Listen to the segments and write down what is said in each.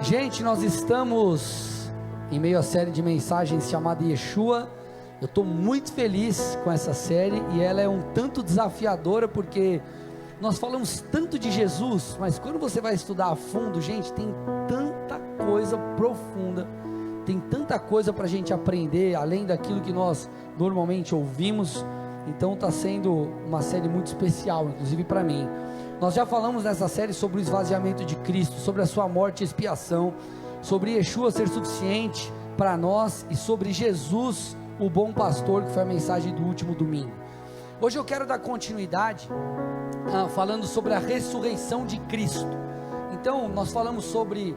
Gente, nós estamos em meio à série de mensagens chamada Yeshua. Eu estou muito feliz com essa série e ela é um tanto desafiadora porque nós falamos tanto de Jesus, mas quando você vai estudar a fundo, gente, tem tanta coisa profunda, tem tanta coisa para a gente aprender, além daquilo que nós normalmente ouvimos. Então está sendo uma série muito especial, inclusive para mim. Nós já falamos nessa série sobre o esvaziamento de Cristo, sobre a sua morte e expiação, sobre Yeshua ser suficiente para nós e sobre Jesus, o bom pastor, que foi a mensagem do último domingo. Hoje eu quero dar continuidade falando sobre a ressurreição de Cristo. Então nós falamos sobre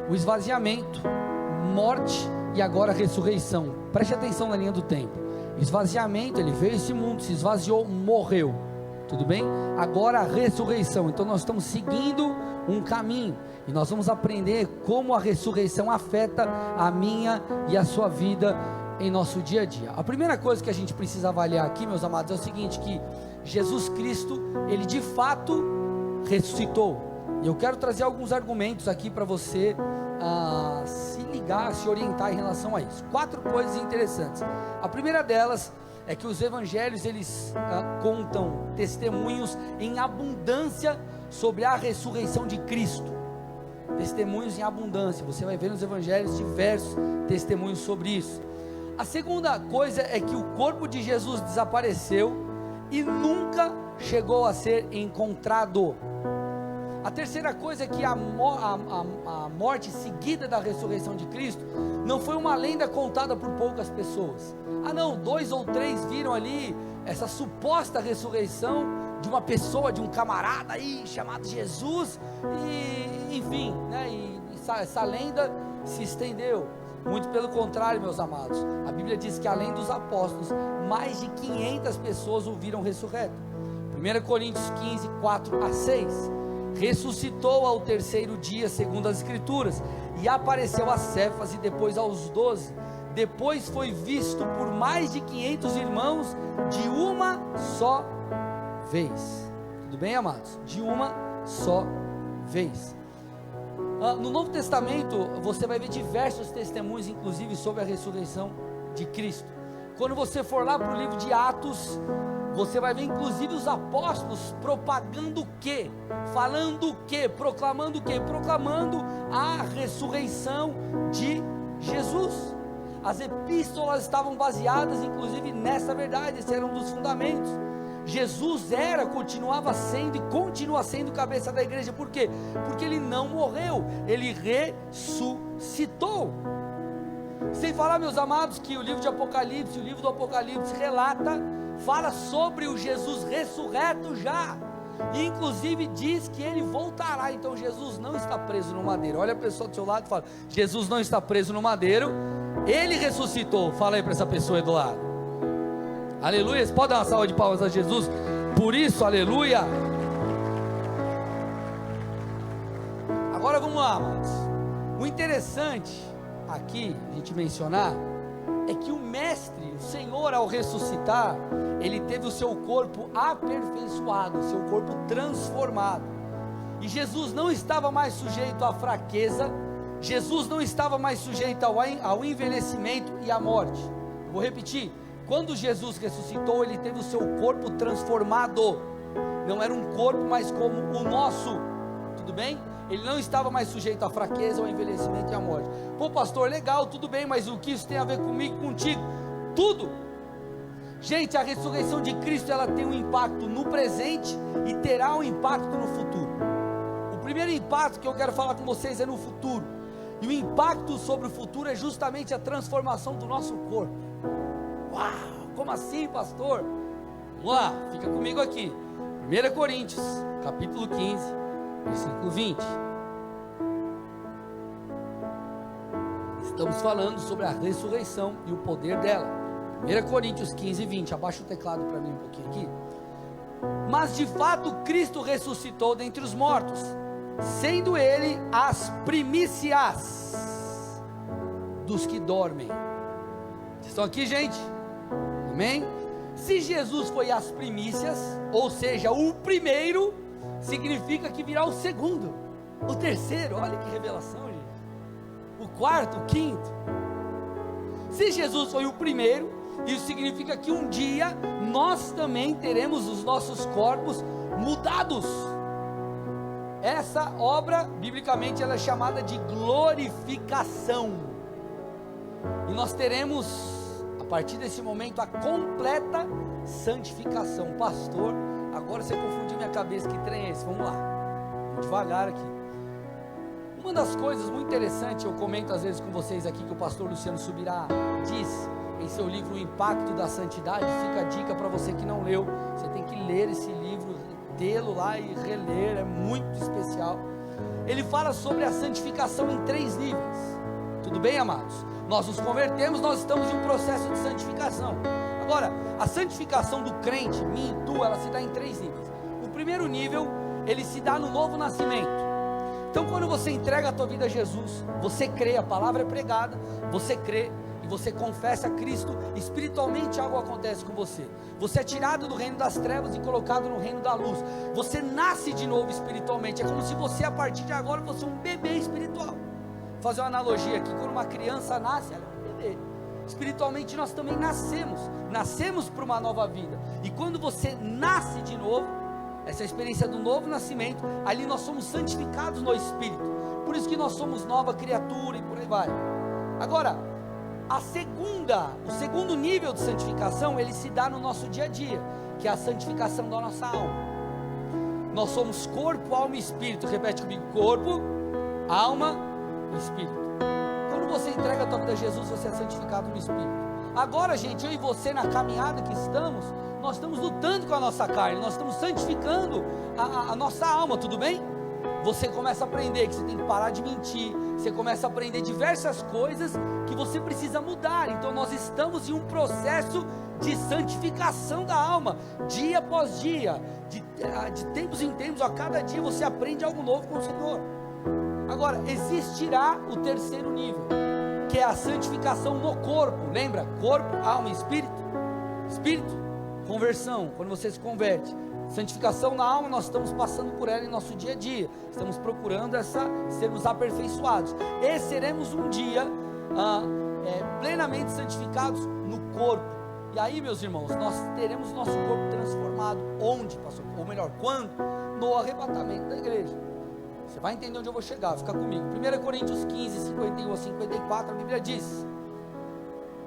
o esvaziamento, morte e agora a ressurreição. Preste atenção na linha do tempo. Esvaziamento, ele veio a esse mundo, se esvaziou, morreu, tudo bem? Agora a ressurreição. Então nós estamos seguindo um caminho e nós vamos aprender como a ressurreição afeta a minha e a sua vida em nosso dia a dia. A primeira coisa que a gente precisa avaliar aqui, meus amados, é o seguinte, que Jesus Cristo, ele de fato ressuscitou. E eu quero trazer alguns argumentos aqui para você se ligar, se orientar em relação a isso. 4 coisas interessantes. A primeira delas é que os evangelhos, eles contam testemunhos em abundância sobre a ressurreição de Cristo. Testemunhos em abundância. Você vai ver nos evangelhos diversos testemunhos sobre isso. A segunda coisa é que o corpo de Jesus desapareceu e nunca chegou a ser encontrado. A terceira coisa é que a morte seguida da ressurreição de Cristo não foi uma lenda contada por poucas pessoas. Não, 2 ou 3 viram ali essa suposta ressurreição de uma pessoa, de um camarada aí chamado Jesus, e enfim, né, essa lenda se estendeu. Muito pelo contrário, meus amados, a Bíblia diz que além dos apóstolos, mais de 500 pessoas o viram ressurreto. 1 Coríntios 15, 4 a 6, ressuscitou ao 3º dia, segundo as Escrituras, e apareceu a Cefas e depois aos 12, depois foi visto por mais de 500 irmãos, de uma só vez. Tudo bem, amados? De uma só vez. No Novo Testamento, você vai ver diversos testemunhos, inclusive sobre a ressurreição de Cristo. Quando você for lá para o livro de Atos, você vai ver inclusive os apóstolos propagando o quê? Falando o quê? Proclamando o quê? Proclamando a ressurreição de Jesus. As epístolas estavam baseadas inclusive nessa verdade, esse era um dos fundamentos. Jesus continuava sendo e continua sendo cabeça da igreja. Por quê? Porque ele não morreu, ele ressuscitou. Sem falar, meus amados, que o livro do Apocalipse fala sobre o Jesus ressurreto já, e inclusive diz que ele voltará. Então Jesus não está preso no madeiro. Olha a pessoa do seu lado e fala: Jesus não está preso no madeiro, ele ressuscitou. Fala aí para essa pessoa aí do lado. Aleluia. Você pode dar uma salva de palmas a Jesus por isso? Aleluia. Agora vamos lá, amados. O interessante aqui a gente mencionar é que o Mestre, o Senhor, ao ressuscitar, ele teve o seu corpo aperfeiçoado, o seu corpo transformado, e Jesus não estava mais sujeito à fraqueza, Jesus não estava mais sujeito ao envelhecimento e à morte. Vou repetir: quando Jesus ressuscitou, ele teve o seu corpo transformado, não era um corpo mais como o nosso, tudo bem? Ele não estava mais sujeito à fraqueza, ao envelhecimento e à morte. Pô, pastor, legal, tudo bem, mas o que isso tem a ver comigo e contigo? Tudo. Gente, a ressurreição de Cristo, ela tem um impacto no presente e terá um impacto no futuro. O primeiro impacto que eu quero falar com vocês é no futuro, e o impacto sobre o futuro é justamente a transformação do nosso corpo. Uau, como assim, pastor? Vamos lá, fica comigo aqui. 1 Coríntios, capítulo 15, versículo 20. Estamos falando sobre a ressurreição e o poder dela. 1 Coríntios 15, 20. Abaixa o teclado para mim um pouquinho aqui. Mas de fato Cristo ressuscitou dentre os mortos, sendo ele as primícias dos que dormem. Vocês estão aqui, gente? Amém? Se Jesus foi as primícias, ou seja, o primeiro, significa que virá o segundo, o terceiro. Olha que revelação, gente. o quarto, o quinto. Se Jesus foi o primeiro, isso significa que um dia nós também teremos os nossos corpos mudados. Essa obra, biblicamente, ela é chamada de glorificação. E nós teremos, a partir desse momento, a completa santificação. Pastor, agora você confundiu minha cabeça, que trem é esse? Vamos lá, vamos devagar aqui. Uma das coisas muito interessantes, eu comento às vezes com vocês aqui, que o pastor Luciano Subirá diz em seu livro O Impacto da Santidade. Fica a dica para você que não leu, você tem que ler esse livro, tê-lo lá e reler, é muito especial. Ele fala sobre a santificação em 3 níveis, tudo bem, amados? Nós nos convertemos, nós estamos em um processo de santificação. Agora, a santificação do crente, minha e tua, ela se dá em 3 níveis. O primeiro nível, ele se dá no novo nascimento. Então, quando você entrega a tua vida a Jesus, você crê, a palavra é pregada, você crê e você confessa a Cristo, espiritualmente algo acontece com você. Você é tirado do reino das trevas e colocado no reino da luz. Você nasce de novo espiritualmente. É como se você, a partir de agora, fosse um bebê espiritual. Vou fazer uma analogia aqui: quando uma criança nasce, ela é um bebê. Espiritualmente nós também nascemos para uma nova vida. E quando você nasce de novo, essa experiência do novo nascimento, ali nós somos santificados no Espírito. Por isso que nós somos nova criatura e por aí vai. Agora, o segundo nível de santificação, ele se dá no nosso dia a dia, que é a santificação da nossa alma. Nós somos corpo, alma e espírito. Repete comigo: corpo, alma e espírito. Quando você entrega a tua vida a Jesus, você é santificado no Espírito. Agora, gente, eu e você, na caminhada que estamos, nós estamos lutando com a nossa carne, nós estamos santificando a nossa alma, tudo bem? Você começa a aprender que você tem que parar de mentir, você começa a aprender diversas coisas que você precisa mudar. Então nós estamos em um processo de santificação da alma, dia após dia, de tempos em tempos, a cada dia você aprende algo novo com o Senhor. Agora, existirá o terceiro nível, que é a santificação no corpo. Lembra? Corpo, alma e espírito. Espírito, conversão, quando você se converte. Santificação na alma, nós estamos passando por ela em nosso dia a dia. Estamos procurando sermos aperfeiçoados. E seremos um dia plenamente santificados no corpo. E aí, meus irmãos, nós teremos nosso corpo transformado. Onde, pastor? Ou melhor, quando? No arrebatamento da igreja. Você vai entender onde eu vou chegar, fica comigo. 1 Coríntios 15, 51 a 54, a Bíblia diz: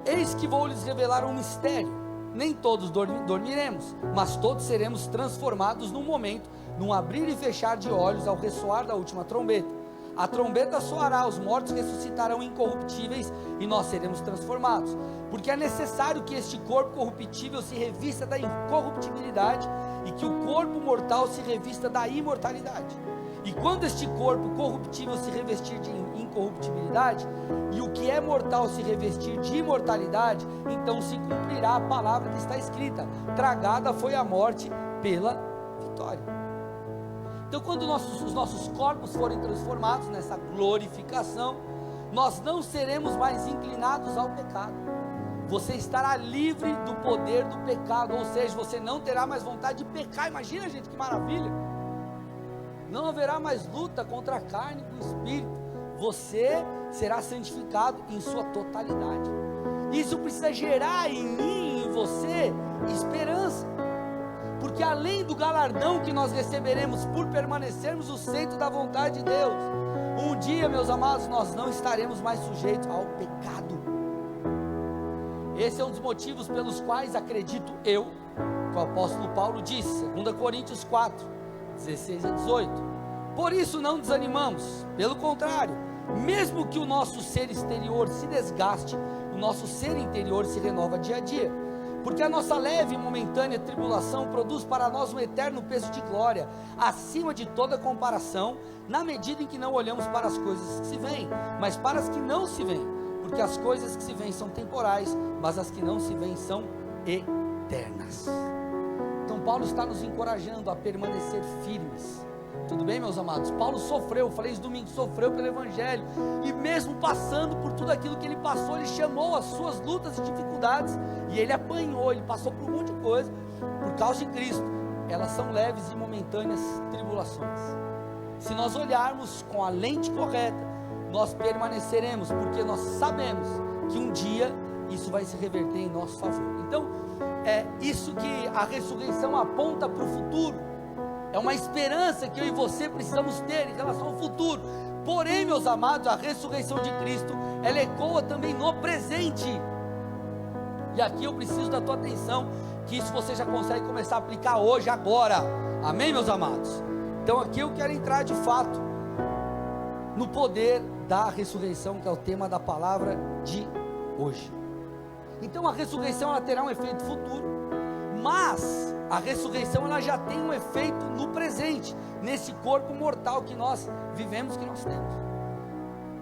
eis que vou lhes revelar um mistério. Nem todos dormiremos, mas todos seremos transformados num momento, num abrir e fechar de olhos, ao ressoar da última trombeta. A trombeta soará, os mortos ressuscitarão incorruptíveis e nós seremos transformados. Porque é necessário que este corpo corruptível se revista da incorruptibilidade e que o corpo mortal se revista da imortalidade. E quando este corpo corruptível se revestir de incorruptibilidade, e o que é mortal se revestir de imortalidade, então se cumprirá a palavra que está escrita: tragada foi a morte pela vitória. Então, quando os nossos corpos forem transformados nessa glorificação, nós não seremos mais inclinados ao pecado. Você estará livre do poder do pecado, ou seja, você não terá mais vontade de pecar. Imagina, gente, que maravilha! Não haverá mais luta contra a carne e o espírito. Você será santificado em sua totalidade. Isso precisa gerar em mim e em você esperança, porque além do galardão que nós receberemos por permanecermos no centro da vontade de Deus, um dia, meus amados, nós não estaremos mais sujeitos ao pecado. Esse é um dos motivos pelos quais acredito eu, que o apóstolo Paulo disse, 2 Coríntios 4, 16 a 18: por isso não desanimamos, pelo contrário, mesmo que o nosso ser exterior se desgaste, o nosso ser interior se renova dia a dia, porque a nossa leve e momentânea tribulação produz para nós um eterno peso de glória, acima de toda comparação, na medida em que não olhamos para as coisas que se veem, mas para as que não se veem, porque as coisas que se veem são temporais, mas as que não se veem são eternas. Então Paulo está nos encorajando a permanecer firmes. Tudo bem, meus amados? Paulo sofreu, falei isso domingo, sofreu pelo Evangelho, e mesmo passando por tudo aquilo que ele passou, ele chamou as suas lutas e dificuldades, e ele apanhou, ele passou por um monte de coisa, por causa de Cristo. Elas são leves e momentâneas tribulações. Se nós olharmos com a lente correta, nós permaneceremos, porque nós sabemos que um dia isso vai se reverter em nosso favor. Então, é isso que a ressurreição aponta para o futuro, é uma esperança que eu e você precisamos ter em relação ao futuro. Porém, meus amados, a ressurreição de Cristo, ela ecoa também no presente, e aqui eu preciso da tua atenção, que isso você já consegue começar a aplicar hoje, agora, amém, meus amados? Então aqui eu quero entrar de fato no poder da ressurreição, que é o tema da palavra de hoje. Então a ressurreição ela terá um efeito futuro, mas a ressurreição ela já tem um efeito no presente, nesse corpo mortal que nós vivemos, que nós temos.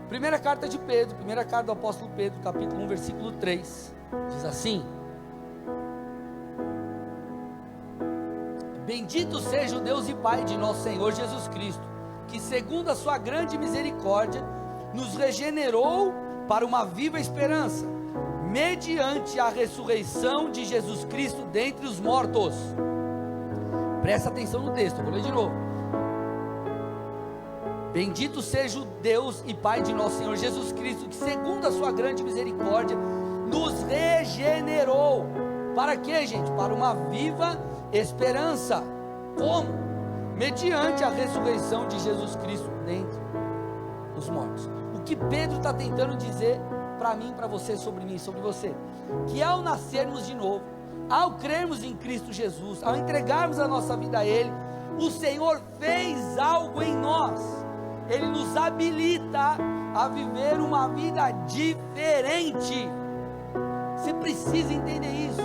Primeira carta de Pedro, primeira carta do apóstolo Pedro, capítulo 1, versículo 3, diz assim: bendito seja o Deus e Pai de nosso Senhor Jesus Cristo, que segundo a sua grande misericórdia, nos regenerou para uma viva esperança, mediante a ressurreição de Jesus Cristo dentre os mortos. Presta atenção no texto, eu vou ler de novo. Bendito seja o Deus e Pai de nosso Senhor Jesus Cristo, que segundo a sua grande misericórdia, nos regenerou. Para quê, gente? Para uma viva esperança. Como? Mediante a ressurreição de Jesus Cristo dentre os mortos. O que Pedro está tentando dizer para mim, para você, sobre mim, sobre você? Que ao nascermos de novo, ao crermos em Cristo Jesus, ao entregarmos a nossa vida a Ele, o Senhor fez algo em nós. Ele nos habilita a viver uma vida diferente. Você precisa entender isso.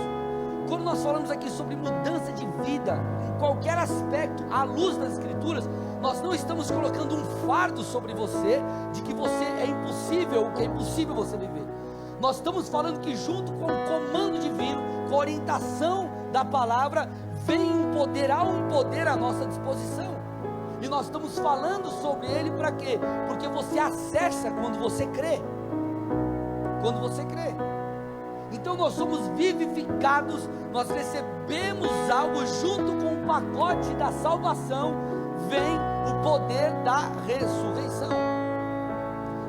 Quando nós falamos aqui sobre mudança de vida, em qualquer aspecto, à luz das Escrituras, nós não estamos colocando um fardo sobre você, de que você é impossível, que é impossível você viver. Nós estamos falando que junto com o comando divino, com a orientação da palavra, vem um poder à nossa disposição. E nós estamos falando sobre ele para quê? Porque você acessa quando você crê. Quando você crê. Então nós somos vivificados, nós recebemos algo junto com o pacote da salvação, vem o poder da ressurreição.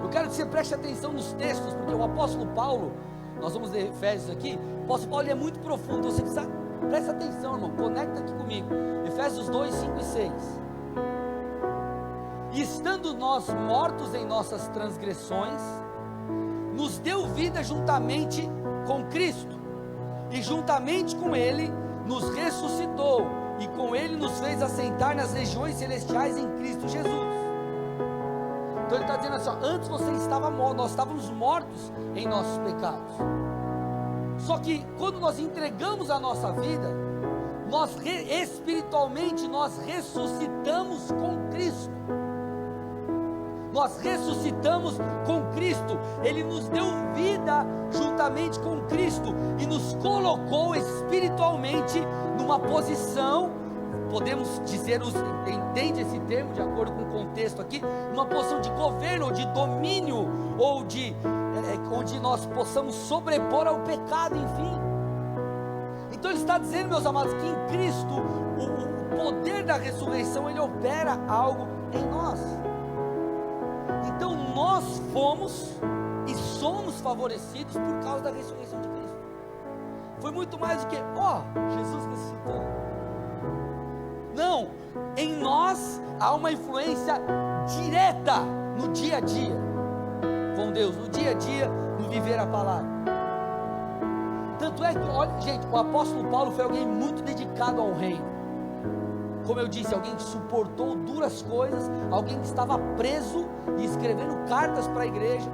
Eu quero que você preste atenção nos textos, porque o apóstolo Paulo, nós vamos ler Efésios aqui, o apóstolo Paulo ele é muito profundo, você precisa, presta atenção, irmão, conecta aqui comigo, Efésios 2, 5 e 6. E estando nós mortos em nossas transgressões, nos deu vida juntamente com Cristo, e juntamente com Ele nos ressuscitou, e com Ele nos fez assentar nas regiões celestiais em Cristo Jesus. Então ele está dizendo assim, ó, antes você estava morto, nós estávamos mortos em nossos pecados, só que quando nós entregamos a nossa vida, nós espiritualmente nós ressuscitamos com Cristo. Nós ressuscitamos com Cristo, Ele nos deu vida juntamente com Cristo, e nos colocou espiritualmente numa posição, podemos dizer, entende esse termo de acordo com o contexto aqui, numa posição de governo, ou de domínio, ou de, onde nós possamos sobrepor ao pecado, enfim. Então ele está dizendo, meus amados, que em Cristo, o poder da ressurreição, ele opera algo em nós. Então nós fomos e somos favorecidos por causa da ressurreição de Cristo. Foi muito mais do que, Jesus ressuscitou. Não, em nós há uma influência direta no dia a dia com Deus, no dia a dia, no viver a palavra. Tanto é que, olha, gente, o apóstolo Paulo foi alguém muito dedicado ao reino. Como eu disse, alguém que suportou duras coisas, alguém que estava preso e escrevendo cartas para a igreja.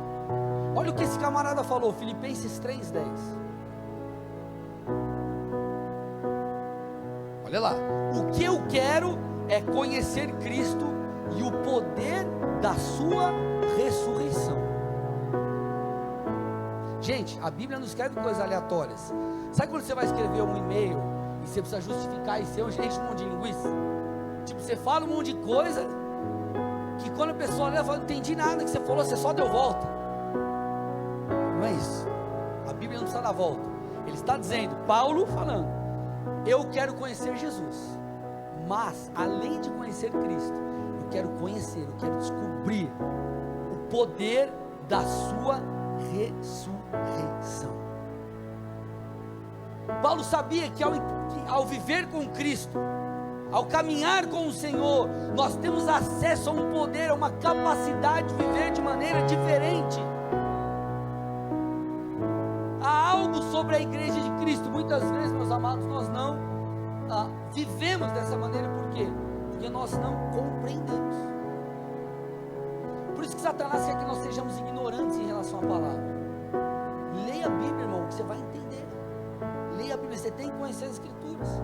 Olha o que esse camarada falou, Filipenses 3:10. Olha lá, o que eu quero é conhecer Cristo e o poder da sua ressurreição. Gente, a Bíblia não escreve coisas aleatórias. Sabe quando você vai escrever um e-mail e você precisa justificar e ser um monte de linguiça? Tipo, você fala um monte de coisa que quando a pessoa lê, fala, não entendi nada que você falou, você só deu volta. Não é isso. A Bíblia não precisa dar volta. Ele está dizendo, Paulo falando, eu quero conhecer Jesus, mas além de conhecer Cristo, eu quero conhecer, eu quero descobrir o poder da sua ressurreição. Paulo sabia que ao viver com Cristo, ao caminhar com o Senhor, nós temos acesso a um poder, a uma capacidade de viver de maneira diferente. Há algo sobre a igreja de Cristo. Muitas vezes, meus amados, nós não vivemos dessa maneira. Por quê? Porque nós não compreendemos. Por isso que Satanás quer que nós sejamos ignorantes em relação à palavra. Leia a Bíblia, irmão, que você vai entender. Leia a Bíblia, você tem que conhecer as Escrituras.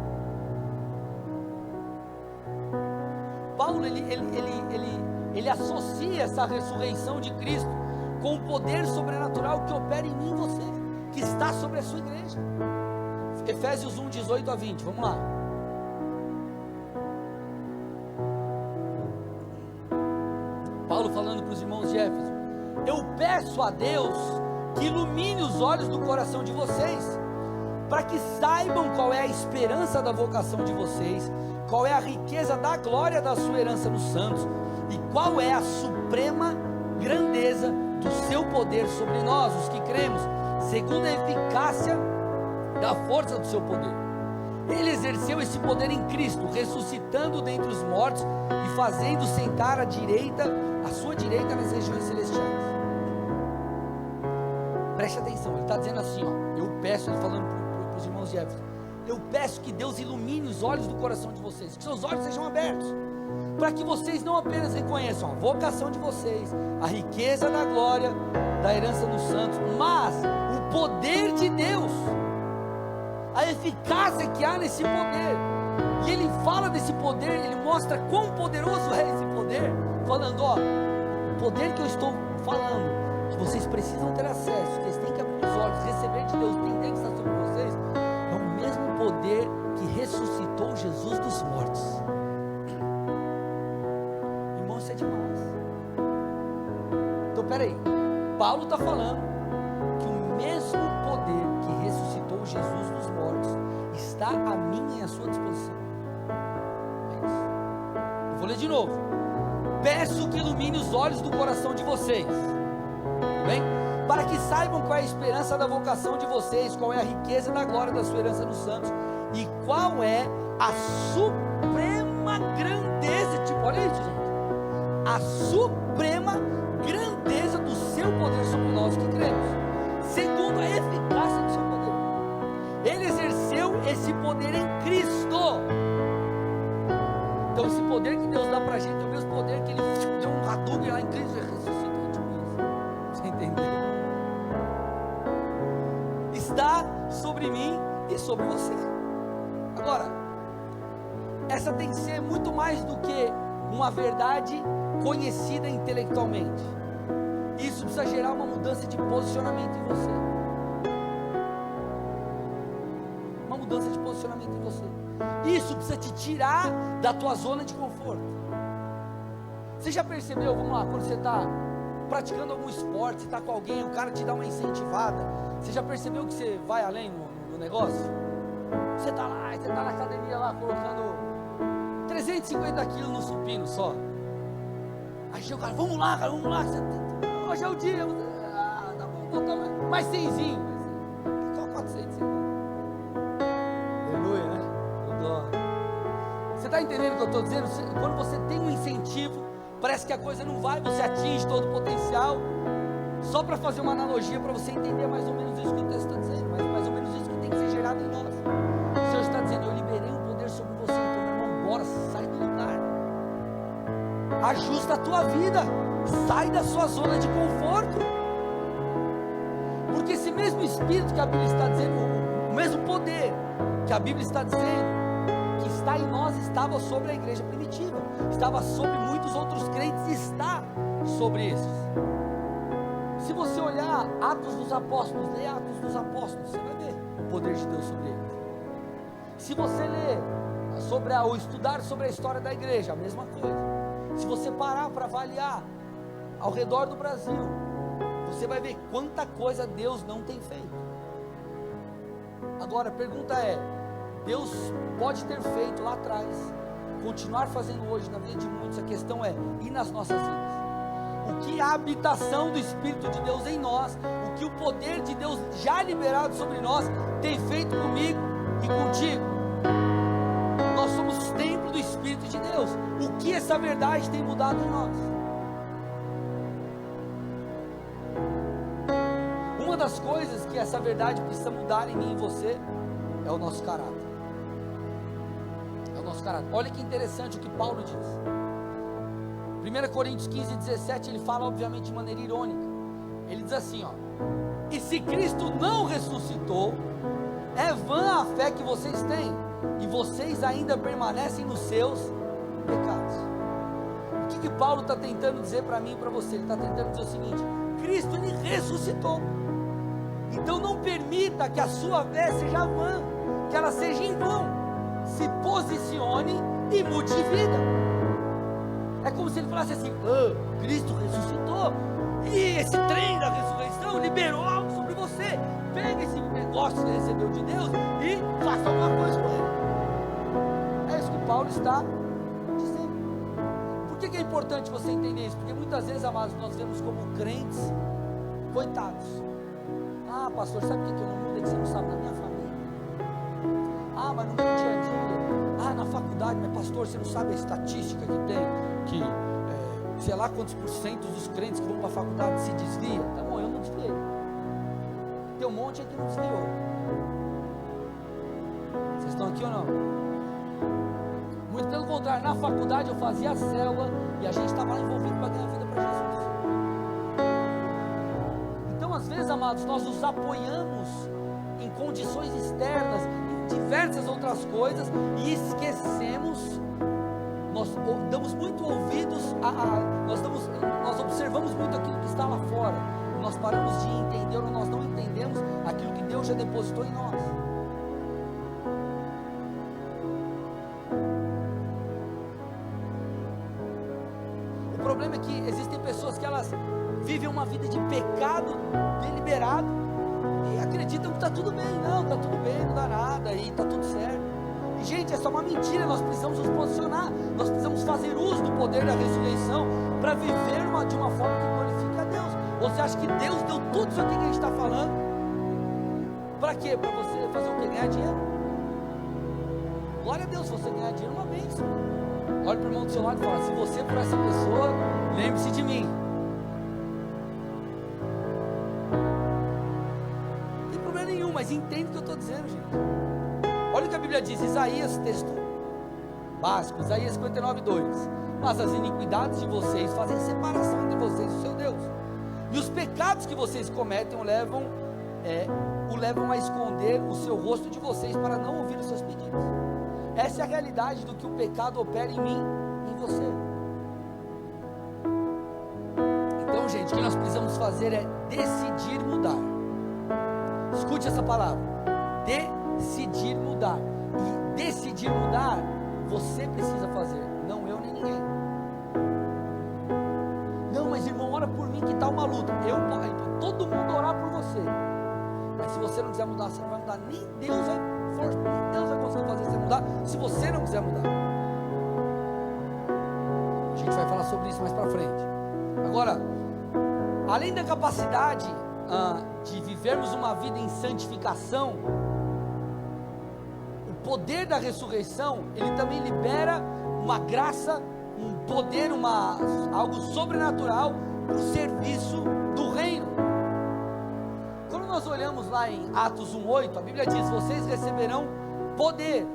Paulo, ele associa essa ressurreição de Cristo com o poder sobrenatural que opera em mim e você, que está sobre a sua igreja. Efésios 1, 18 a 20, vamos lá. Paulo falando para os irmãos de Éfeso: eu peço a Deus que ilumine os olhos do coração de vocês, para que saibam qual é a esperança da vocação de vocês, qual é a riqueza da glória da sua herança nos santos, e qual é a suprema grandeza do seu poder sobre nós, os que cremos, segundo a eficácia da força do seu poder. Ele exerceu esse poder em Cristo, ressuscitando dentre os mortos e fazendo sentar à sua direita nas regiões celestiais. Preste atenção, ele está dizendo assim, ó, eu peço, ele falando para os irmãos de Éfeso, eu peço que Deus ilumine os olhos do coração de vocês, que seus olhos sejam abertos, para que vocês não apenas reconheçam a vocação de vocês, a riqueza da glória, da herança dos santos, mas o poder de Deus, a eficácia que há nesse poder. E ele fala desse poder, ele mostra quão poderoso é esse poder, falando, ó, o poder que eu estou falando, que vocês precisam ter acesso, que vocês têm que abrir os olhos, receber de Deus, entender que está sobre vocês, é o mesmo poder que ressuscitou Jesus dos mortos. Irmão, isso é demais. Então peraí, Paulo está falando que o mesmo poder que ressuscitou Jesus dos mortos está à minha e à sua disposição. É isso. Eu vou ler de novo. Peço que ilumine os olhos do coração de vocês, bem? Para que saibam qual é a esperança da vocação de vocês, qual é a riqueza da glória da sua herança nos santos, e qual é a suprema grandeza, olha isso, gente, a suprema grandeza do seu poder sobre nós que cremos, segundo a eficácia do seu poder. Ele exerceu esse poder em Cristo. Então esse poder que Deus dá pra gente é o mesmo poder que ele deu um Hadouken lá em Cristo e ressuscitou, tipo isso. Você entendeu? Está sobre mim e sobre você. Agora, essa tem que ser muito mais do que uma verdade conhecida intelectualmente. Isso precisa gerar uma mudança de posicionamento em você. Uma mudança de posicionamento em você. Isso precisa te tirar da tua zona de conforto. Você já percebeu, vamos lá, quando você está praticando algum esporte, você está com alguém, o cara te dá uma incentivada, você já percebeu que você vai além no negócio? Você está lá, você está na academia lá, colocando 350 quilos no supino só. Aí chega o cara, vamos lá, cara, vamos lá, hoje é o dia, dá pra botar mais 100zinho, só 400, aleluia, né? Você está entendendo o que eu estou dizendo? Quando você tem um incentivo, parece que a coisa não vai, você atinge todo o potencial. Só para fazer uma analogia, para você entender mais ou menos isso que o texto está dizendo, mas mais ou menos isso que tem que ser gerado em nós. O Senhor está dizendo, eu liberei um poder sobre você, então meu irmão, bora, sai do lugar, ajusta a tua vida, sai da sua zona de conforto, porque esse mesmo Espírito que a Bíblia está dizendo, o mesmo poder que a Bíblia está dizendo, que está em nós, estava sobre a igreja primitiva, estava sobre muitos outros crentes, e está sobre esses. Se você olhar Atos dos Apóstolos, lê Atos dos Apóstolos, você vai ver o poder de Deus sobre eles. Se você ler ou estudar sobre a história da igreja, a mesma coisa. Se você parar para avaliar ao redor do Brasil, você vai ver quanta coisa Deus não tem feito. Agora a pergunta é, Deus pode ter feito lá atrás, continuar fazendo hoje na vida de muitos, a questão é, e nas nossas vidas? o que a habitação do Espírito de Deus em nós, o que o poder de Deus já liberado sobre nós tem feito comigo e contigo. Nós somos templo do Espírito de Deus. O que essa verdade tem mudado em nós? Uma das coisas que essa verdade precisa mudar em mim e em você é o nosso caráter. É o nosso caráter. Olha que interessante o que Paulo diz. 1 Coríntios 15, 17, ele fala obviamente de maneira irônica. Ele diz assim, ó: e se Cristo não ressuscitou, é vã a fé que vocês têm, e vocês ainda permanecem nos seus pecados. O que Paulo está tentando dizer para mim e para você? Ele está tentando dizer o seguinte: Cristo, ele ressuscitou. Então não permita que a sua fé seja vã, que ela seja em vão. Se posicione e mude de vida. É como se ele falasse assim: Cristo ressuscitou, e esse trem da ressurreição liberou algo sobre você. Pega esse negócio que você recebeu de Deus e faça alguma coisa com ele. É isso que Paulo está dizendo. Por que é importante você entender isso? Porque muitas vezes, amados, nós vemos como crentes coitados. Ah, pastor, sabe o que eu não mudo? É que você não sabe, na minha família. Ah, mas no meu dia a dia. Ah, na faculdade, mas pastor, você não sabe a estatística que tem, que sei lá quantos % dos crentes que vão para a faculdade se desvia. Tá bom, eu não desviei. Tem um monte aqui que não desviou. Vocês estão aqui ou não? Muito pelo contrário, na faculdade eu fazia a célula e a gente estava lá envolvido para ganhar vida para Jesus. Então, às vezes, amados, nós nos apoiamos em condições externas, em diversas outras coisas, e esquecemos. Nós damos muito ouvidos nós observamos muito aquilo que está lá fora, nós paramos de entender, ou nós não entendemos aquilo que Deus já depositou em nós. O problema é que existem pessoas que elas vivem uma vida de pecado deliberado e acreditam que está tudo bem. Não, está tudo bem, não dá nada, e está tudo certo. Gente, é só uma mentira. Nós precisamos nos posicionar, nós precisamos fazer uso do poder da ressurreição para viver de uma forma que glorifique a Deus. Você acha que Deus deu tudo isso aqui que a gente está falando? Para quê? Para você fazer o quê? Ganhar dinheiro? Glória a Deus, se você ganhar dinheiro é uma bênção. Olha para o irmão do seu lado e fala: se você for essa pessoa, lembre-se de mim. Não tem problema nenhum, mas entende o que eu estou dizendo, gente. Olha o que a Bíblia diz, Isaías, texto básico, Isaías 59:2. Mas as iniquidades de vocês fazem separação entre vocês e o seu Deus, e os pecados que vocês cometem o levam a esconder o seu rosto de vocês, para não ouvir os seus pedidos. Essa é a realidade do que o pecado opera em mim e em você. Então, gente, o que nós precisamos fazer é decidir mudar. Escute essa palavra: decidir mudar. E decidir mudar, você precisa fazer, não eu nem ninguém. Não, mas irmão, ora por mim que está uma luta. Todo mundo orar por você. Mas se você não quiser mudar, você não vai mudar. Nem Deus vai conseguir fazer você mudar, se você não quiser mudar. A gente vai falar sobre isso mais para frente. Agora, além da capacidade de vivermos uma vida em santificação, o poder da ressurreição, ele também libera uma graça, um poder, algo sobrenatural para o serviço do reino. Quando nós olhamos lá em Atos 1:8, a Bíblia diz: vocês receberão poder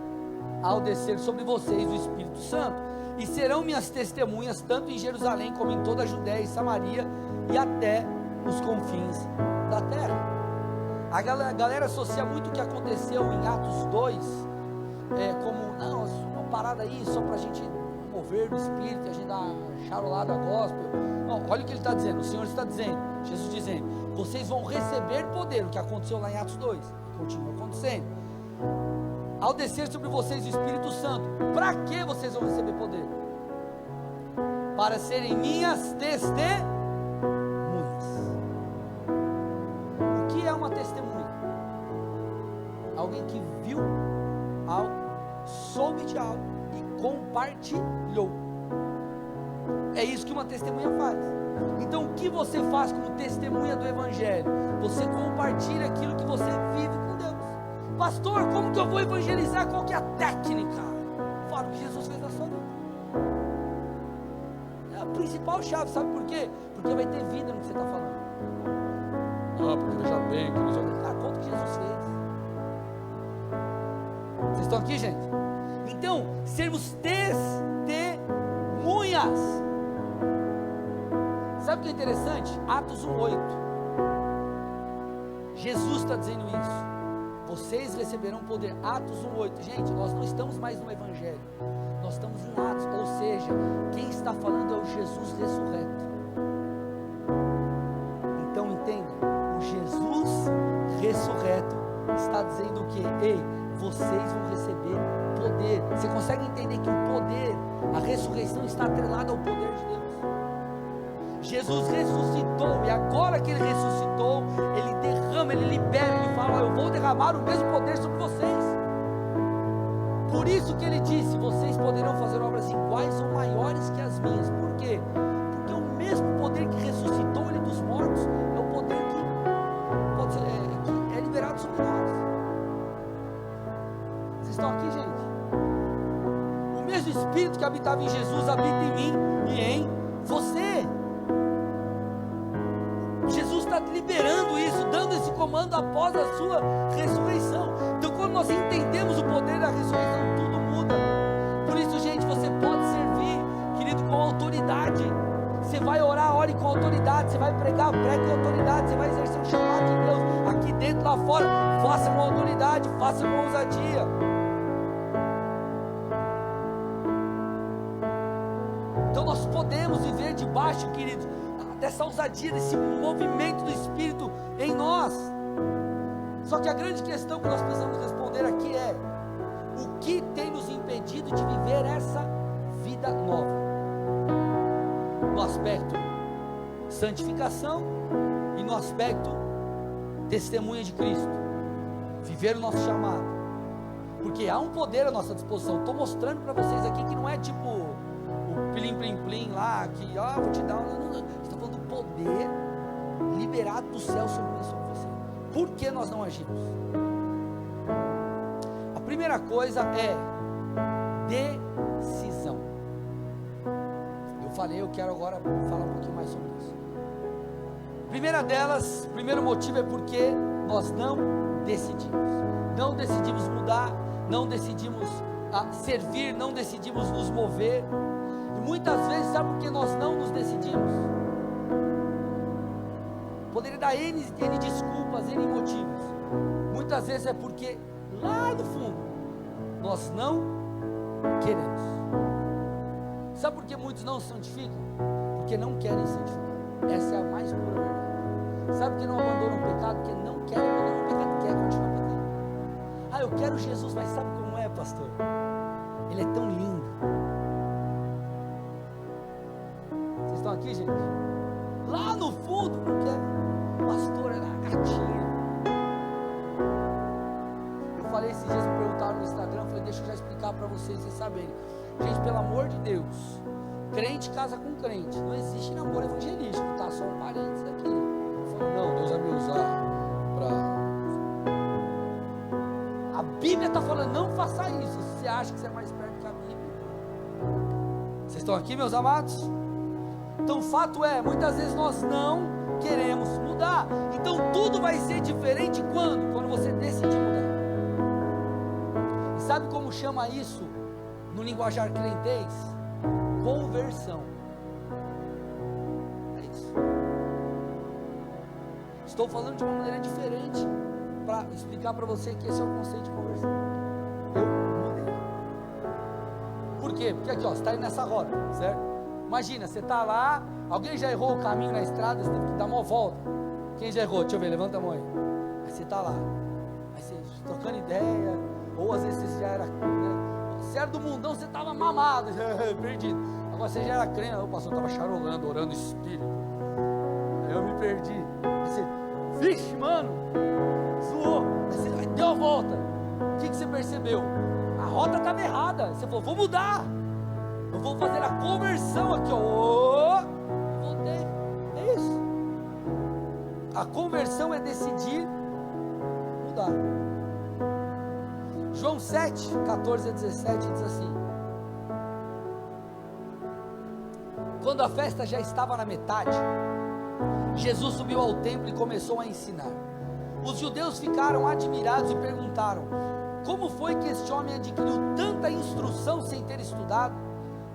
ao descer sobre vocês o Espírito Santo, e serão minhas testemunhas tanto em Jerusalém como em toda a Judéia e Samaria e até os confins da terra. A galera associa muito o que aconteceu em Atos 2 como, não, uma parada aí só para a gente mover no Espírito e a gente dar uma charolada gospel. Não, olha o que ele está dizendo, o Senhor está dizendo, Jesus dizendo: vocês vão receber poder, o que aconteceu lá em Atos 2, continua acontecendo, ao descer sobre vocês o Espírito Santo. Para que vocês vão receber poder? Para serem minhas testemunhas. O que é uma testemunha? Alguém que viu algo, soube de algo e compartilhou. É isso que uma testemunha faz. Então o que você faz como testemunha do Evangelho? Você compartilha aquilo que você vive com Deus. Pastor, como que eu vou evangelizar? Qual que é a técnica? Fala o que Jesus fez na sua vida. É a principal chave, sabe por quê? Porque vai ter vida no que você está falando. Ah, porque veja bem, que já... conta o que Jesus fez. Vocês estão aqui, gente? Então, sermos testemunhas. Sabe o que é interessante? Atos 1:8. Jesus está dizendo isso. Vocês receberão poder. Atos 1:8. Gente, nós não estamos mais no Evangelho. Nós estamos em Atos. Ou seja, quem está falando é o Jesus ressurreto. Então entenda. O Jesus ressurreto está dizendo o que? Ei, vocês vão receber poder. Você consegue entender que o poder, a ressurreição está atrelada ao poder de Deus? Jesus ressuscitou, e agora que Ele ressuscitou, Ele derrama, Ele libera, Ele fala: eu vou derramar o mesmo poder sobre vocês. Por isso que Ele disse: vocês poderão fazer obras iguais ou maiores que as minhas. Por quê? Porque o mesmo poder que ressuscitou Ele dos mortos é o poder que é liberado sobre nós. Vocês estão aqui, gente? O mesmo Espírito que habitava em Jesus habita em mim e em você. Jesus está liberando isso, dando esse comando após a sua ressurreição. Então, quando nós entendemos o poder da ressurreição, tudo muda. Por isso, gente, você pode servir, querido, com autoridade. Você vai orar, ore com autoridade. Você vai pregar, pregue com autoridade. Você vai exercer o chamado de Deus aqui dentro, lá fora. Faça com autoridade, faça com ousadia. Então nós podemos viver debaixo, queridos, dessa ousadia, desse movimento do Espírito em nós. Só que a grande questão que nós precisamos responder aqui é: o que tem nos impedido de viver essa vida nova? No aspecto santificação e no aspecto testemunha de Cristo, viver o nosso chamado, porque há um poder à nossa disposição. Estou mostrando para vocês aqui que não é tipo o plim plim plim lá, que vou te dar não. Está falando do poder liberado do céu sobre mim, sobre você. Por que nós não agimos? A primeira coisa é decisão. Eu falei, eu quero agora falar um pouquinho mais sobre isso. Primeira delas, primeiro motivo é porque nós não decidimos mudar, não decidimos servir, não decidimos nos mover. E muitas vezes, sabe por que nós não nos decidimos? Poderia dar N desculpas, N motivos. Muitas vezes é porque lá no fundo nós não queremos. Sabe por que muitos não se santificam? Porque não querem santificar. Essa é a mais pura verdade. Sabe por que não abandonam o pecado? Porque não querem abandonar o pecado, quer continuar pecando. Eu quero Jesus, mas sabe como é, pastor? Ele é tão lindo. Vocês estão aqui, gente? Lá no fundo não quer. Pastor, era gatinha. Eu falei esses dias, me perguntaram no Instagram, falei, deixa eu já explicar para vocês saberem. Gente, pelo amor de Deus, crente casa com crente, não existe namoro evangelístico, tá? Só um parênteses aqui. Eu falo, não, Deus vai me usar para... A Bíblia está falando, não faça isso. Se você acha que você é mais perto que a Bíblia. Vocês estão aqui, meus amados? Então o fato é, muitas vezes nós não queremos mudar. Então tudo vai ser diferente quando? Quando você decidir mudar. E sabe como chama isso no linguajar crentez? Conversão. É isso. Estou falando de uma maneira diferente para explicar para você que esse é o conceito de conversão. Eu mudei. Por quê? Porque aqui, ó, você está indo nessa rota, certo? Imagina, você está lá, alguém já errou o caminho na estrada, você teve que dar uma volta. Quem já errou? Deixa eu ver, levanta a mão aí. Aí você está lá, aí você trocando ideia, ou às vezes você já era, você era do mundão, você estava mamado, perdido. Agora você já era crente, o pastor estava charolando, orando espírito. Aí eu me perdi. Aí você, vixe, mano, zoou. Aí deu a volta. O que você percebeu? A rota estava errada. Você falou, vou mudar. Eu vou fazer a conversão aqui, ó. E voltei. A conversão é decidir mudar. João 7, 14 a 17 diz assim: quando a festa já estava na metade, Jesus subiu ao templo e começou a ensinar. Os judeus ficaram admirados e perguntaram: como foi que este homem adquiriu tanta instrução sem ter estudado?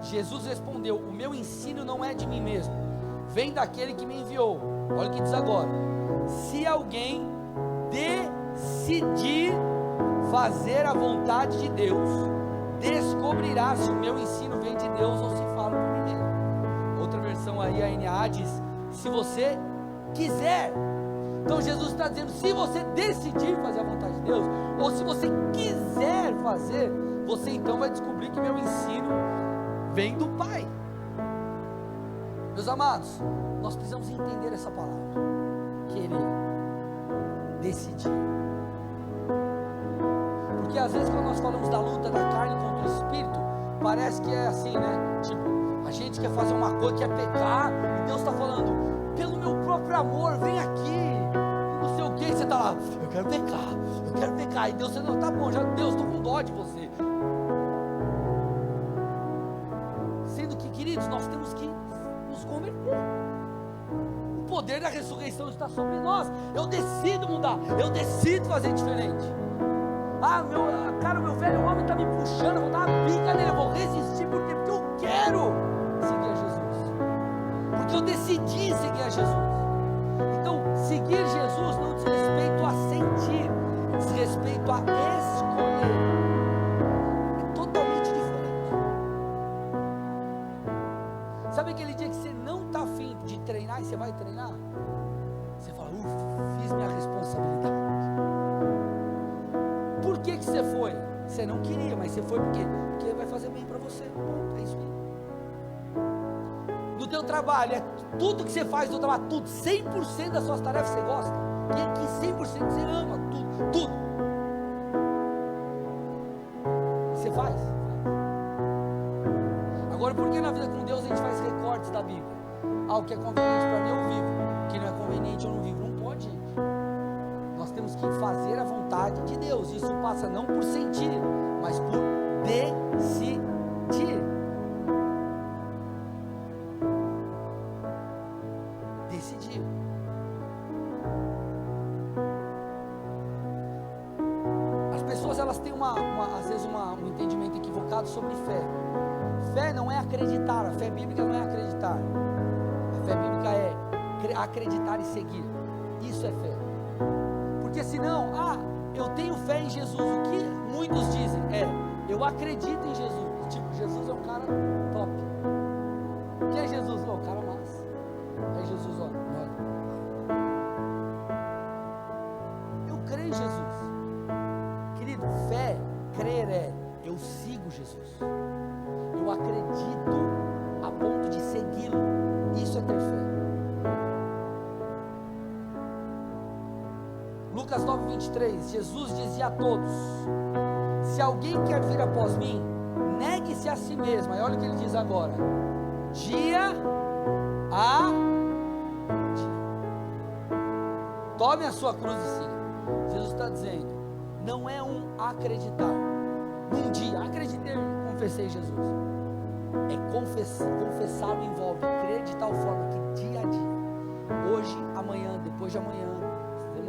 Jesus respondeu: o meu ensino não é de mim mesmo, vem daquele que me enviou. Olha o que diz agora: se alguém decidir fazer a vontade de Deus, descobrirá se o meu ensino vem de Deus ou se falo por mim mesmo. Outra versão aí, a NA diz: se você quiser. Então Jesus está dizendo: se você decidir fazer a vontade de Deus, ou se você quiser fazer, você então vai descobrir que meu ensino vem do Pai. Meus amados, nós precisamos entender essa palavra: querer, decidir. Porque às vezes quando nós falamos da luta da carne contra o Espírito, parece que é assim, né? Tipo, a gente quer fazer uma coisa, quer pecar, e Deus está falando: pelo meu próprio amor, vem aqui. Não sei o que, você está lá: eu quero pecar, e Deus está: não, tá bom, já Deus, estou com dó de você. Sendo que, queridos, nós temos que nos converter. O poder da ressurreição está sobre nós. Eu decido mudar, eu decido fazer diferente. Cara, o meu velho homem está me puxando, eu vou dar uma bica nele, eu vou resistir, porque eu quero seguir a Jesus, porque eu decidi seguir a Jesus. Então, seguir Jesus não diz respeito a sentir, diz respeito a escolher. É totalmente diferente. Sabe aquele dia que você não está afim de treinar e você vai treinar? Você fala: fiz minha responsabilidade. Por que você foi? Você não queria, mas você foi por quê? Porque vai fazer bem para você. Bom, é isso aí. No teu trabalho, tudo que você faz no trabalho, tudo, 100% das suas tarefas você gosta. E aqui 100% você ama, tudo. Você faz. Agora, por que na vida com Deus a gente faz recortes da Bíblia? O que é conveniente para mim eu vivo, o que não é conveniente eu não vivo. Não pode, gente. Nós temos que fazer a vontade de Deus. Isso passa não por sentir, mas por decidir. Decidir. As pessoas, elas têm às vezes um entendimento equivocado sobre fé. Fé não é acreditar, a fé bíblica não é acreditar. A fé bíblica é acreditar e seguir. Isso é fé. Porque senão, eu tenho fé em Jesus. O que muitos dizem é: eu acredito em Jesus. Tipo, Jesus é um cara top. Quem é Jesus? O cara massa. É Jesus, olha. Eu creio em Jesus. Querido, fé, crer é: eu sigo Jesus. Eu acredito a ponto de segui-lo. Isso é ter fé. Lucas 9:23, Jesus dizia a todos: se alguém quer vir após mim, negue-se a si mesmo. Aí olha o que ele diz agora: dia a dia. Tome a sua cruz e siga. Jesus está dizendo: não é um acreditar. Um dia, acreditei, confessei Jesus. É confessar envolve crer de tal forma que dia a dia, hoje, amanhã, depois de amanhã,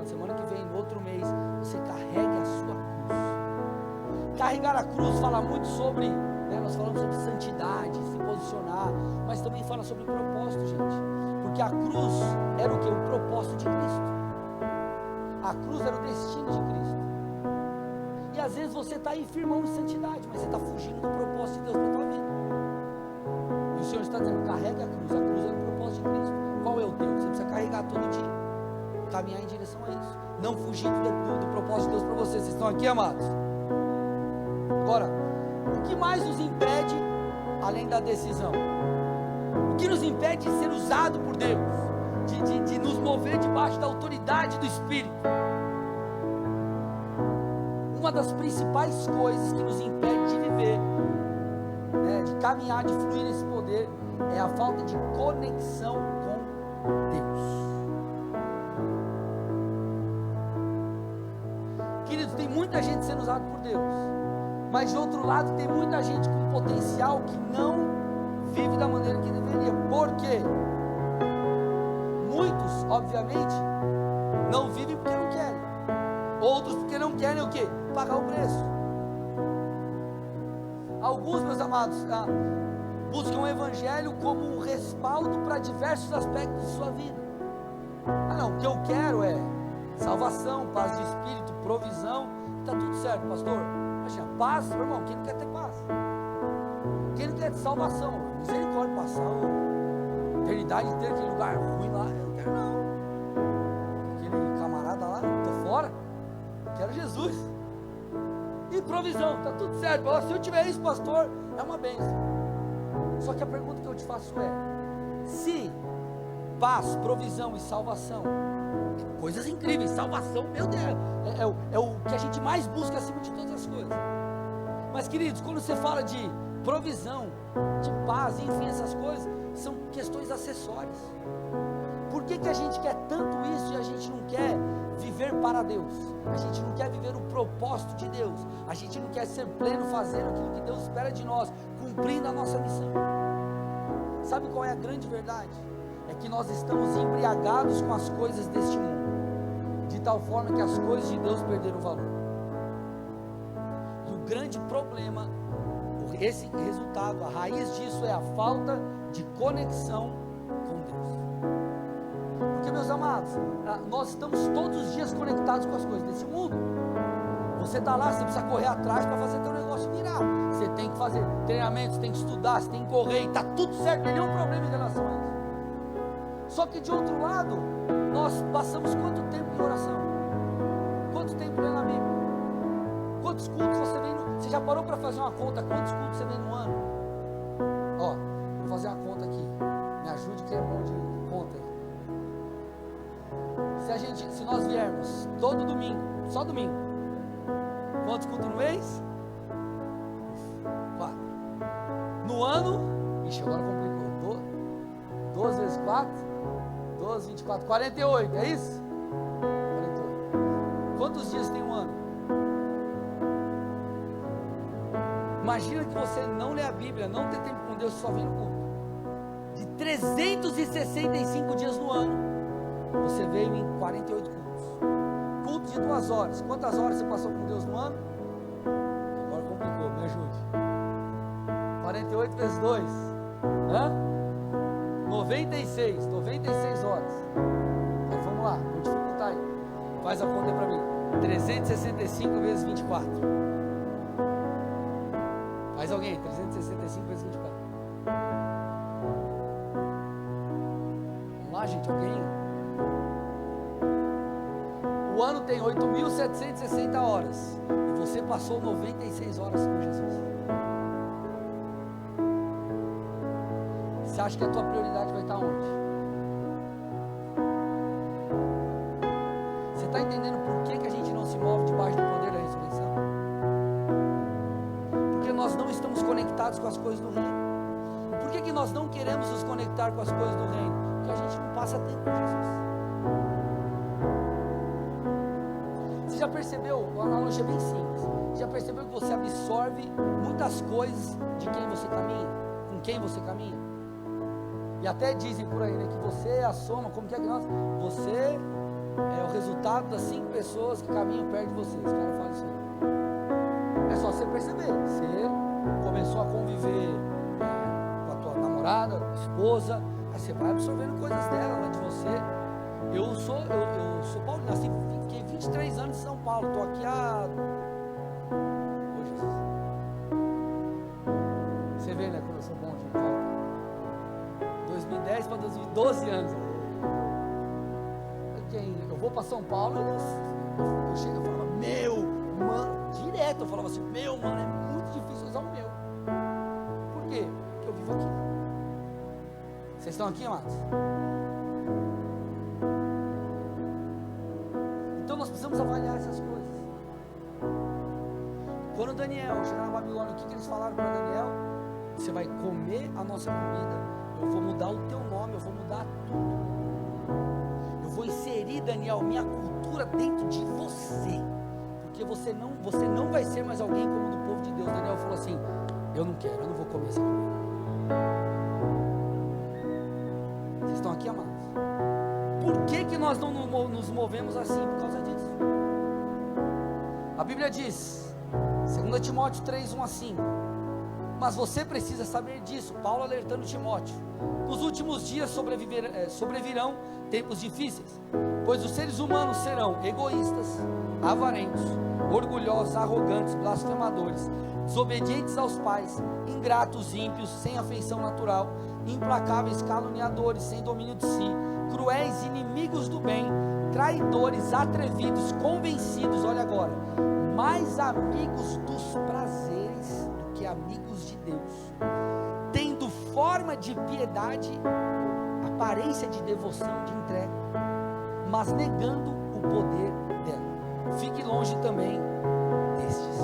semana que vem, no outro mês, você carregue a sua cruz. Carregar a cruz fala muito sobre, nós falamos sobre santidade, se posicionar, mas também fala sobre propósito, gente. Porque a cruz era o que? O propósito de Cristo. A cruz era o destino de Cristo. E às vezes você está aí firmão em santidade, mas você está fugindo do propósito de Deus para a tua vida. E o Senhor está dizendo: carregue a cruz é o propósito de Cristo. Qual é o teu? Você precisa carregar todo dia. Caminhar em direção a isso, não fugir do propósito de Deus para vocês. Vocês estão aqui, amados? Agora, o que mais nos impede, além da decisão? O que nos impede de ser usado por Deus, de nos mover debaixo da autoridade do Espírito? Uma das principais coisas que nos impede de viver, de caminhar, de fluir nesse poder, é a falta de conexão com Deus. Queridos, tem muita gente sendo usada por Deus, mas de outro lado tem muita gente com potencial que não vive da maneira que deveria. Por quê? Muitos, obviamente, não vivem porque não querem, outros porque não querem o quê? Pagar o preço. Alguns, meus amados, buscam o evangelho como um respaldo para diversos aspectos de sua vida. Não, o que eu quero é salvação, paz de espírito, provisão, está tudo certo, pastor. Imagina, paz, meu irmão, quem não quer ter paz? Quem não quer ter salvação? Misericórdia, passar a eternidade inteira, aquele lugar ruim lá, eu não quero não. Aquele camarada lá, estou fora, quero Jesus. E provisão, está tudo certo. Se eu tiver isso, pastor, é uma bênção. Só que a pergunta que eu te faço é: se paz, provisão e salvação, coisas incríveis, salvação, meu Deus, é o que a gente mais busca acima de todas as coisas. Mas, queridos, quando você fala de provisão, de paz, enfim, essas coisas, são questões acessórias. Por que a gente quer tanto isso e a gente não quer viver para Deus? A gente não quer viver o propósito de Deus. A gente não quer ser pleno fazendo aquilo que Deus espera de nós, cumprindo a nossa missão. Sabe qual é a grande verdade? É que nós estamos embriagados com as coisas deste mundo, de tal forma que as coisas de Deus perderam o valor. E o grande problema, esse resultado, a raiz disso é a falta de conexão com Deus. Porque, meus amados, nós estamos todos os dias conectados com as coisas desse mundo. Você está lá, você precisa correr atrás para fazer teu negócio virar. Você tem que fazer treinamento, você tem que estudar, você tem que correr, e está tudo certo, não tem nenhum problema em relação a isso. Só que de outro lado, nós passamos quanto tempo em oração? Quanto tempo lendo a Bíblia? Quantos cultos você vem no... Você já parou para fazer uma conta? Quantos cultos você vem no ano? Vou fazer uma conta aqui. Me ajude que é bom de conta aí. Se nós viermos todo domingo, só domingo, quantos cultos no mês? 4. No ano, agora complicou. 12 vezes 4, 12, 24, 48, é isso? 48. Quantos dias tem um ano? Imagina que você não lê a Bíblia, não tem tempo com Deus, só vem no culto. De 365 dias no ano, você veio em 48 cultos. Culto de 2 horas. Quantas horas você passou com Deus no ano? Agora complicou, me ajude. 48 vezes 2. 96 horas. Então vamos lá, vou dificultar aí. Faz a conta aí para mim. 365 vezes 24. Faz alguém, 365 vezes 24. Vamos lá, gente, alguém? O ano tem 8.760 horas. E você passou 96 horas com Jesus. Você acha que a tua prioridade vai estar onde? Você está entendendo por que a gente não se move debaixo do poder da ressurreição? Porque nós não estamos conectados com as coisas do reino. E por que nós não queremos nos conectar com as coisas do reino? Porque a gente não passa tempo com Jesus. Você já percebeu? Uma analogia bem simples. Você já percebeu que você absorve muitas coisas de quem você caminha? Com quem você caminha? E até dizem por aí, né, que você é a soma, como que é que nós? Você é o resultado das 5 pessoas que caminham perto de você. Os caras falam isso aí. É só você perceber. Você começou a conviver com a tua namorada, esposa, aí você vai absorvendo coisas dela, lá de você. Eu sou paulino, assim, fiquei 23 anos em São Paulo, estou aqui há... Ô, Jesus. Você vê, né, como eu sou bom de volta. 2010 para 2012 anos. Eu vou para São Paulo, eu chego e falava, meu, mano, direto, eu falava assim, meu, mano, é muito difícil usar o meu. Por quê? Porque eu vivo aqui. Vocês estão aqui, amados? Então nós precisamos avaliar essas coisas. Quando Daniel chegar na Babilônia, o que eles falaram para Daniel? Você vai comer a nossa comida, eu vou mudar o teu nome, eu vou mudar tudo. Eu vou inserir, Daniel, minha cultura dentro de você. porque você não vai ser mais alguém como do povo de Deus. Daniel falou assim: eu não quero, eu não vou comer essa comida. Vocês estão aqui, amados? Por que nós não nos movemos assim? Por causa disso. A Bíblia diz, 2 Timóteo 3, 1 a 5, mas você precisa saber disso, Paulo alertando Timóteo: nos últimos dias sobrevirão tempos difíceis, pois os seres humanos serão egoístas, avarentos, orgulhosos, arrogantes, blasfemadores, desobedientes aos pais, ingratos, ímpios, sem afeição natural, implacáveis, caluniadores, sem domínio de si, cruéis, inimigos do bem, traidores, atrevidos, convencidos, olha agora, mais amigos dos prazeres do que amigos de Deus, tendo forma de piedade, aparência de devoção, de entrega, mas negando o poder dela. Fique longe também destes.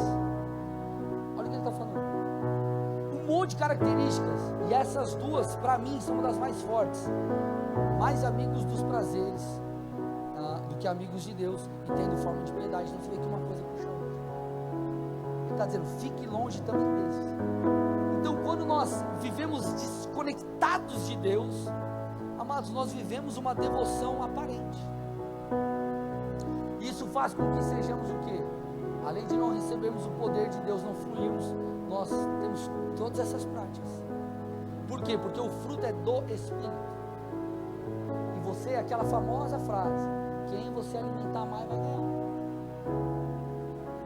Olha o que ele está falando. Um monte de características, e essas duas, para mim, são uma das mais fortes. Mais amigos dos prazeres do que amigos de Deus, e tendo forma de piedade. Então você vê que uma coisa puxa a outra. Ele está dizendo: fique longe também desses. Então, quando nós vivemos desconectados de Deus, amados, nós vivemos uma devoção aparente. Isso faz com que sejamos o quê? Além de não recebermos o poder de Deus, não fluirmos, nós temos todas essas práticas. Por quê? Porque o fruto é do Espírito. E você, aquela famosa frase: quem você alimentar mais vai ganhar.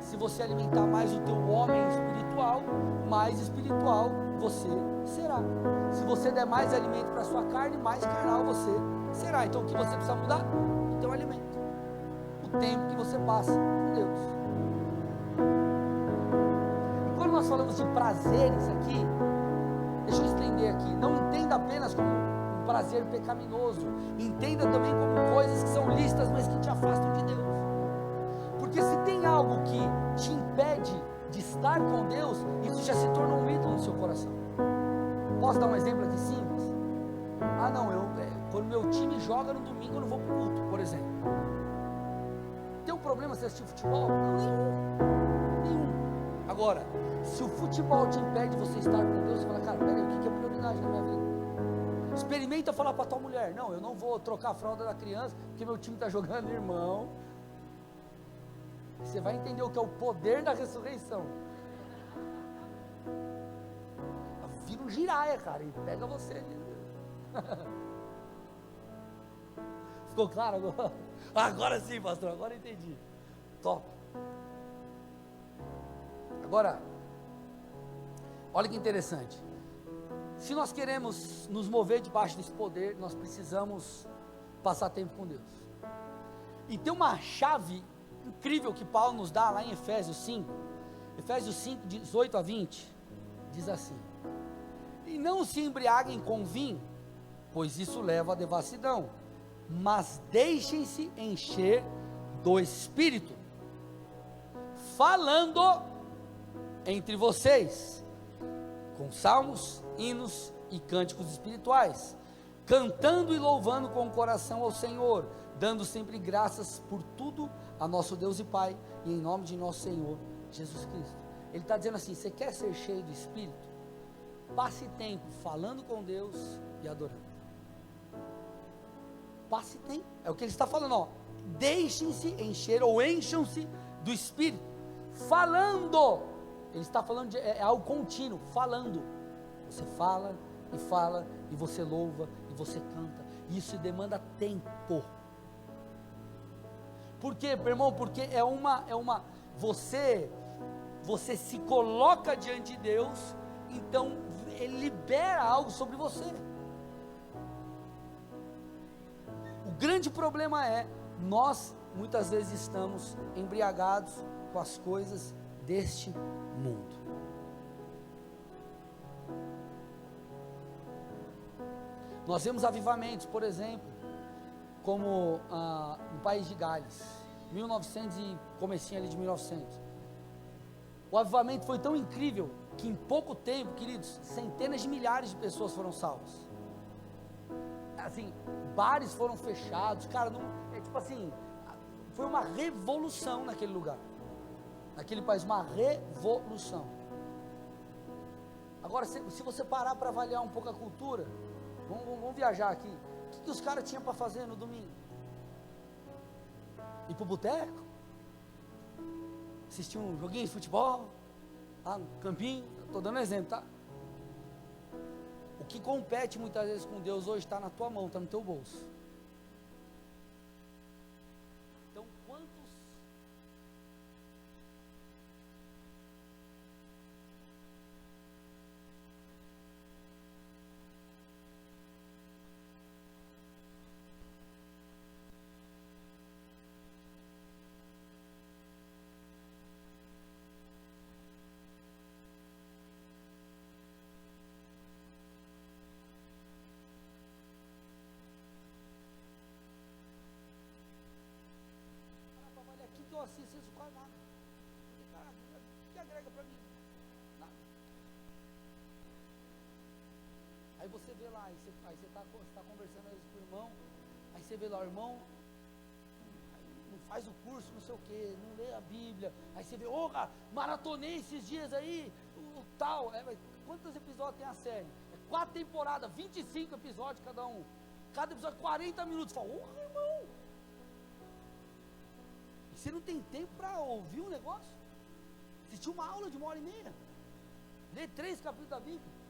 Se você alimentar mais o teu homem espiritual, mais espiritual você será. Se você der mais alimento para a sua carne, mais carnal você será. Então o que você precisa mudar? O teu alimento, o tempo que você passa com Deus. E quando nós falamos de prazeres aqui, deixa eu estender aqui, não entenda apenas como um prazer pecaminoso, entenda também como coisas que são lícitas, mas que te afastam de Deus. Porque se tem algo que te impede de estar com Deus, isso já se tornou um ídolo no seu coração. Posso dar um exemplo aqui simples? Ah não, quando meu time joga no domingo eu não vou para o culto, por exemplo. Tem um problema se assistir futebol? Não, nenhum. Agora, se o futebol te impede de você estar com Deus, você fala: cara, peraí, o que é prioridade na minha vida? Experimenta falar para tua mulher: não, eu não vou trocar a fralda da criança porque meu time está jogando, irmão. Você vai entender o que é o poder da ressurreição. Vira um giraia, cara, e pega você. Ficou claro agora? Agora sim, pastor, agora entendi. Top. Agora, olha que interessante. Se nós queremos nos mover debaixo desse poder, nós precisamos passar tempo com Deus. E tem uma chave incrível que Paulo nos dá lá em Efésios 5, 18 a 20, diz assim: e não se embriaguem com vinho, pois isso leva à devassidão, mas deixem-se encher do Espírito, falando entre vocês, com salmos, hinos e cânticos espirituais, cantando e louvando com o coração ao Senhor, dando sempre graças por tudo a nosso Deus e Pai, e em nome de nosso Senhor Jesus Cristo. Ele está dizendo assim: você quer ser cheio do Espírito? Passe tempo falando com Deus e adorando. Passe tempo, é o que ele está falando, ó. Deixem-se encher ou encham-se do Espírito, falando. Ele está falando de algo contínuo, falando. Você fala e você louva e você canta. Isso demanda tempo. Por quê, meu irmão? Porque você se coloca diante de Deus, então Ele libera algo sobre você. O grande problema é, nós muitas vezes estamos embriagados com as coisas deste mundo. Nós vemos avivamentos, por exemplo, como no país de Gales, 1900 e comecinho ali de 1900. O avivamento foi tão incrível que em pouco tempo, queridos, centenas de milhares de pessoas foram salvas. Assim, bares foram fechados, cara, tipo assim, foi uma revolução naquele lugar. Naquele país, uma revolução. Agora, se você parar para avaliar um pouco a cultura, vamos viajar aqui. O que os caras tinham para fazer no domingo? Ir pro boteco? Assistir um joguinho de futebol? Lá no campinho? Estou dando exemplo, tá? O que compete muitas vezes com Deus hoje está na tua mão, está no teu bolso. Então, quantos aqui que eu assisto isso quase nada. Cara, o que agrega para mim? Nada. Aí você vê lá, aí você está conversando aí com o irmão, aí você vê lá, o irmão não faz o curso, não sei o que, não lê a Bíblia, aí você vê, cara, maratonei esses dias aí, o tal, quantos episódios tem a série? 4 temporadas, 25 episódios cada um, cada episódio 40 minutos, fala, irmão, você não tem tempo para ouvir um negócio? Assistir uma aula de 1h30, ler 3 capítulos da Bíblia.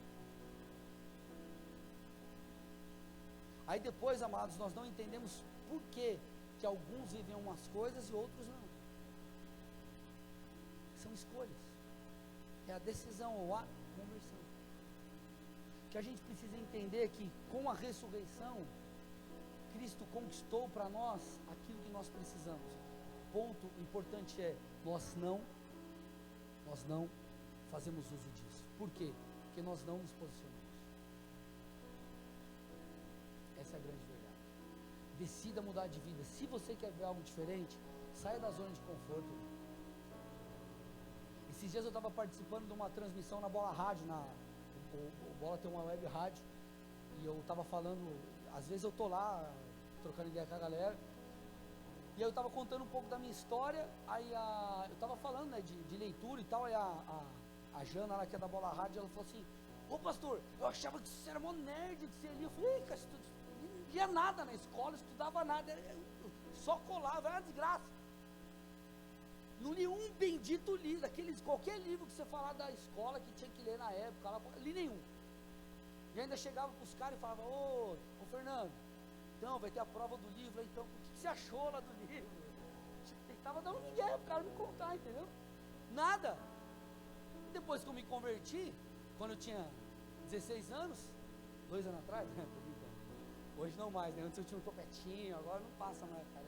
Aí depois, amados, nós não entendemos por que alguns vivem umas coisas e outros não. São escolhas. É a decisão ou a conversão. O que a gente precisa entender é que com a ressurreição, Cristo conquistou para nós aquilo que nós precisamos. O ponto importante é, nós não fazemos uso disso. Por quê? Porque nós não nos posicionamos. Essa é a grande verdade. Decida mudar de vida. Se você quer ver algo diferente, saia da zona de conforto. Esses dias eu estava participando de uma transmissão na Bola Rádio, o Bola tem uma web rádio, e eu estava falando, às vezes eu estou lá, trocando ideia com a galera, e eu estava contando um pouco da minha história, aí eu estava falando, né, de leitura e tal, aí a Jana lá, que é da Bola Rádio, ela falou assim, ô pastor, eu achava que você era mó nerd, que você lia. Eu falei, cara, não lia nada na escola, estudava nada, só colava, era uma desgraça. Não li um bendito livro, qualquer livro que você falar da escola que tinha que ler na época, li nenhum. E ainda chegava para os caras e falava, ô Fernando, então vai ter a prova do livro, então o que você achou lá do livro? Tentava dar um migué para o cara me contar, entendeu? Nada. Depois que eu me converti, quando eu tinha 16 anos, 2 anos atrás, né? Hoje não mais, né? Antes eu tinha um topetinho, agora não passa mais, cara.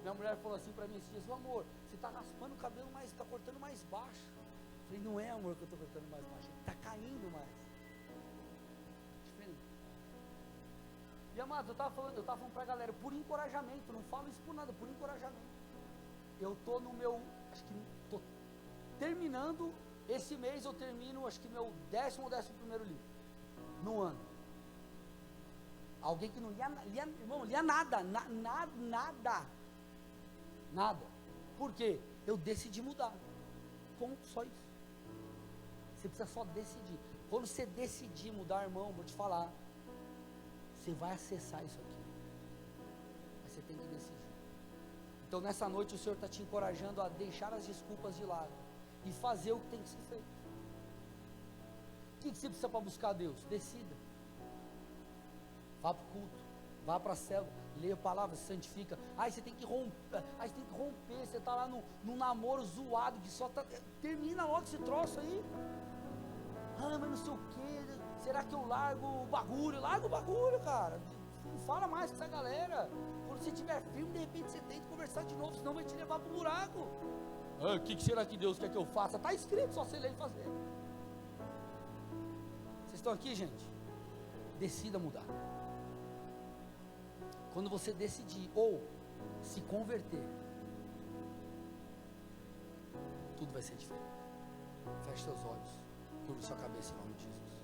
Minha mulher falou assim pra mim esses dias, amor, você tá raspando o cabelo mais, tá cortando mais baixo. Eu falei, não é, amor, que eu tô cortando mais baixo, tá caindo mais. Diferente. E amados, eu tava falando pra galera, por encorajamento, não falo isso por nada, por encorajamento. Eu tô no meu, acho que tô terminando, esse mês eu termino, acho que meu 10º ou 11º livro, no ano. Alguém que não lia nada, nada. Por quê? Eu decidi mudar. Ponto, só isso. Você precisa só decidir. Quando você decidir mudar, irmão, vou te falar, você vai acessar isso aqui. Mas você tem que decidir. Então nessa noite o Senhor está te encorajando a deixar as desculpas de lado e fazer o que tem que ser feito. O que você precisa para buscar Deus? Decida. Vá para o culto, vá para a célula, leia a palavra, se santifica. Aí você tem que romper, você está lá num namoro zoado, que só tá, termina logo esse troço aí. Mas não sei o que, será que eu largo o bagulho? Larga o bagulho, cara. Não fala mais com essa galera. Quando você estiver firme, de repente você tenta conversar de novo, senão vai te levar para o buraco. O que será que Deus quer que eu faça? Está escrito, só você ler e fazer. Vocês estão aqui, gente? Decida mudar. Quando você decidir ou se converter, tudo vai ser diferente. Feche seus olhos, curva sua cabeça em nome de Jesus.